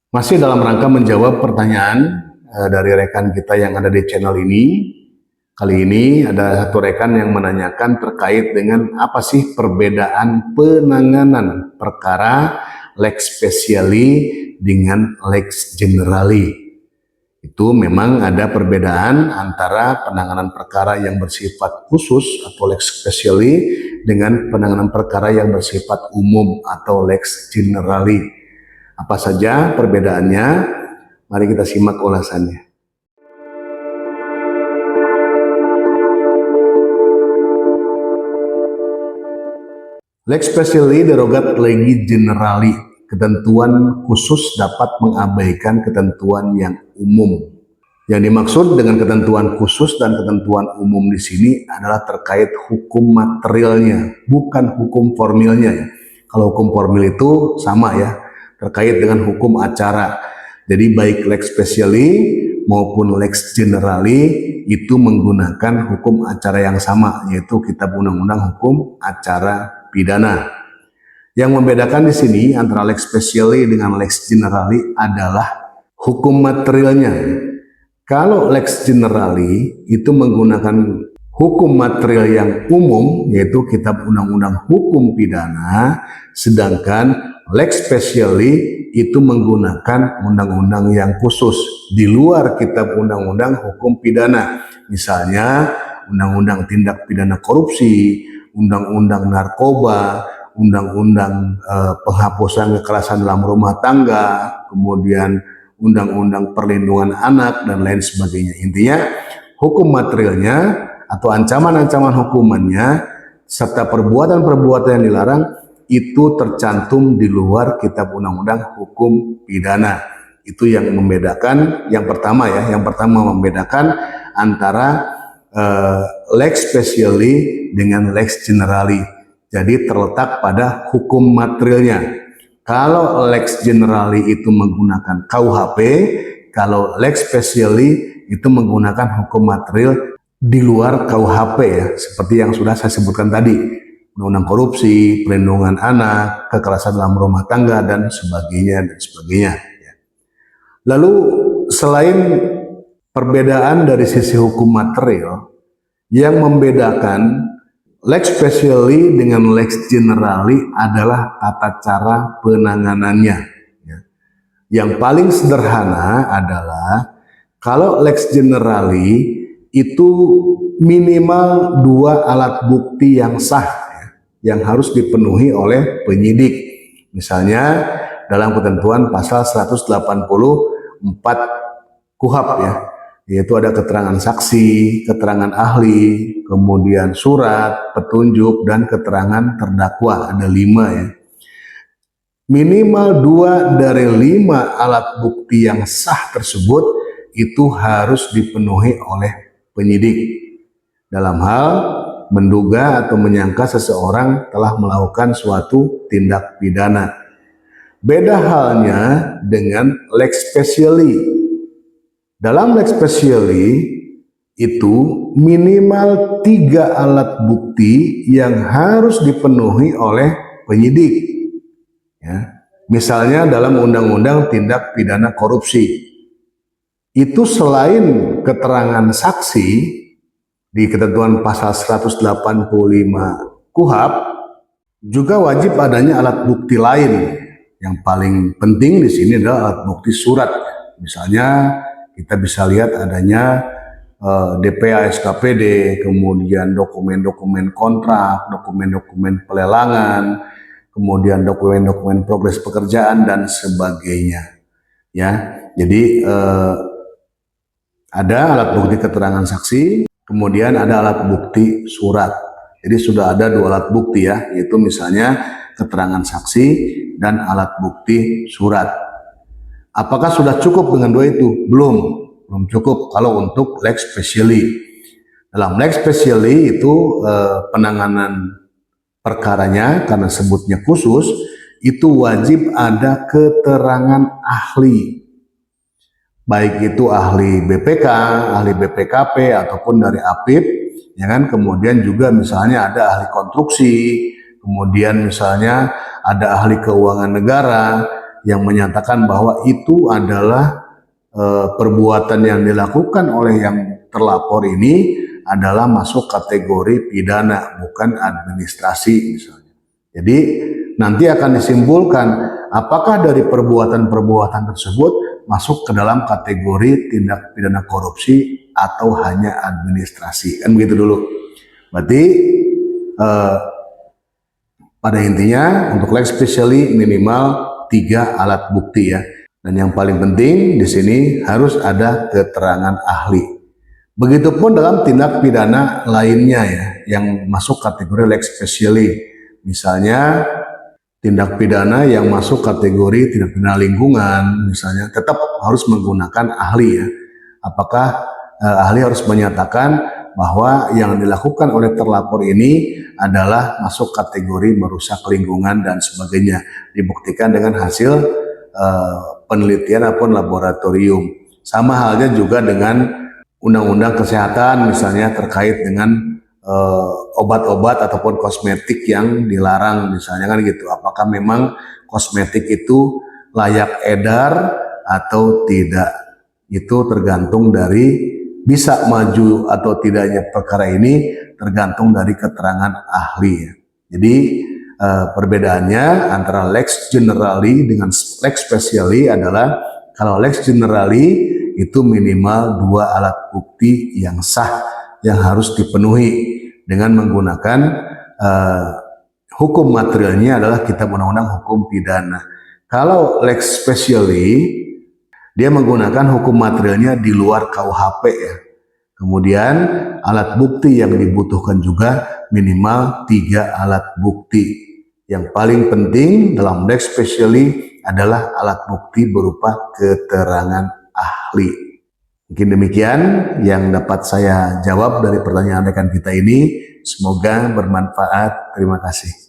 Masih dalam rangka menjawab pertanyaan dari rekan kita yang ada di channel ini. Kali ini ada satu rekan yang menanyakan terkait dengan apa sih perbedaan penanganan perkara lex speciali dengan lex generali. Itu memang ada perbedaan antara penanganan perkara yang bersifat khusus atau lex speciali dengan penanganan perkara yang bersifat umum atau lex generali. Apa saja perbedaannya? Mari kita simak ulasannya. Lex speciali derogat legi generali. Ketentuan khusus dapat mengabaikan ketentuan yang umum. Yang dimaksud dengan ketentuan khusus dan ketentuan umum di sini adalah terkait hukum materialnya, bukan hukum formilnya. Kalau hukum formil itu sama ya, terkait dengan hukum acara. Jadi baik lex speciali maupun lex generali itu menggunakan hukum acara yang sama, yaitu Kitab Undang-Undang Hukum Acara Pidana. Yang membedakan di sini antara lex speciali dengan lex generali adalah hukum materialnya. Kalau lex generali itu menggunakan hukum material yang umum, yaitu Kitab Undang-Undang Hukum Pidana, sedangkan lex speciali itu menggunakan undang-undang yang khusus di luar Kitab Undang-Undang Hukum Pidana. Misalnya Undang-Undang Tindak Pidana Korupsi, Undang-Undang Narkoba, Undang-Undang Penghapusan Kekerasan dalam Rumah Tangga, kemudian Undang-Undang Perlindungan Anak, dan lain sebagainya. Intinya hukum materialnya atau ancaman-ancaman hukumannya serta perbuatan-perbuatan yang dilarang itu tercantum di luar Kitab Undang-Undang Hukum Pidana. Itu yang membedakan, yang pertama ya, yang pertama membedakan antara lex speciali dengan lex generali. Jadi terletak pada hukum materialnya. Kalau lex generali itu menggunakan KUHP, kalau lex speciali itu menggunakan hukum material di luar KUHP ya, seperti yang sudah saya sebutkan tadi. Undang-Undang Korupsi, Perlindungan Anak, Kekerasan dalam Rumah Tangga, dan sebagainya, dan sebagainya. Lalu selain perbedaan dari sisi hukum material, yang membedakan lex speciali dengan lex generali adalah tata cara penanganannya. Yang paling sederhana adalah kalau lex generali itu minimal 2 alat bukti yang sah yang harus dipenuhi oleh penyidik. Misalnya dalam ketentuan pasal 184 KUHP ya, yaitu ada keterangan saksi, keterangan ahli, kemudian surat, petunjuk, dan keterangan terdakwa. Ada 5 ya. Minimal 2 dari 5 alat bukti yang sah tersebut itu harus dipenuhi oleh penyidik dalam hal menduga atau menyangka seseorang telah melakukan suatu tindak pidana. Beda halnya dengan lex speciali. Dalam lex speciali itu minimal 3 alat bukti yang harus dipenuhi oleh penyidik. Ya. Misalnya dalam Undang-Undang Tindak Pidana Korupsi, itu selain keterangan saksi di ketentuan pasal 185 KUHP, juga wajib adanya alat bukti lain. Yang paling penting di sini adalah alat bukti surat. Misalnya kita bisa lihat adanya DPA SKPD, kemudian dokumen-dokumen kontrak, dokumen-dokumen pelelangan, kemudian dokumen-dokumen progres pekerjaan, dan sebagainya. Ya, jadi ada alat bukti keterangan saksi, kemudian ada alat bukti surat. Jadi sudah ada 2 alat bukti ya, yaitu misalnya keterangan saksi dan alat bukti surat. Apakah sudah cukup dengan 2 itu? Belum cukup kalau untuk lex speciali. Dalam lex speciali itu penanganan perkaranya karena sebutnya khusus, itu wajib ada keterangan ahli. Baik itu ahli BPK, ahli BPKP, ataupun dari APIP, ya kan? Kemudian juga misalnya ada ahli konstruksi, kemudian misalnya ada ahli keuangan negara, yang menyatakan bahwa itu adalah perbuatan yang dilakukan oleh yang terlapor ini adalah masuk kategori pidana, bukan administrasi misalnya. Jadi nanti akan disimpulkan apakah dari perbuatan-perbuatan tersebut masuk ke dalam kategori tindak pidana korupsi atau hanya administrasi, kan begitu dulu. Berarti pada intinya untuk lex specialis minimal 3 alat bukti ya. Dan yang paling penting di sini harus ada keterangan ahli. Begitupun dalam tindak pidana lainnya ya, yang masuk kategori lex specialis. Misalnya tindak pidana yang masuk kategori tindak pidana lingkungan, misalnya tetap harus menggunakan ahli ya. Apakah ahli harus menyatakan bahwa yang dilakukan oleh terlapor ini adalah masuk kategori merusak lingkungan dan sebagainya, dibuktikan dengan hasil penelitian ataupun laboratorium. Sama halnya juga dengan undang-undang kesehatan misalnya terkait dengan obat-obat ataupun kosmetik yang dilarang misalnya, kan gitu. Apakah memang kosmetik itu layak edar atau tidak? Itu tergantung dari bisa maju atau tidaknya perkara ini tergantung dari keterangan ahli. Jadi perbedaannya antara lex generali dengan lex specialis adalah kalau lex generali itu minimal 2 alat bukti yang sah yang harus dipenuhi dengan menggunakan hukum materialnya adalah kitab undang-undang hukum pidana. Kalau lex specialis dia menggunakan hukum materialnya di luar KUHP ya. Kemudian alat bukti yang dibutuhkan juga minimal 3 alat bukti. Yang paling penting dalam lex specialis adalah alat bukti berupa keterangan ahli. Mungkin demikian yang dapat saya jawab dari pertanyaan rekan kita ini. Semoga bermanfaat. Terima kasih.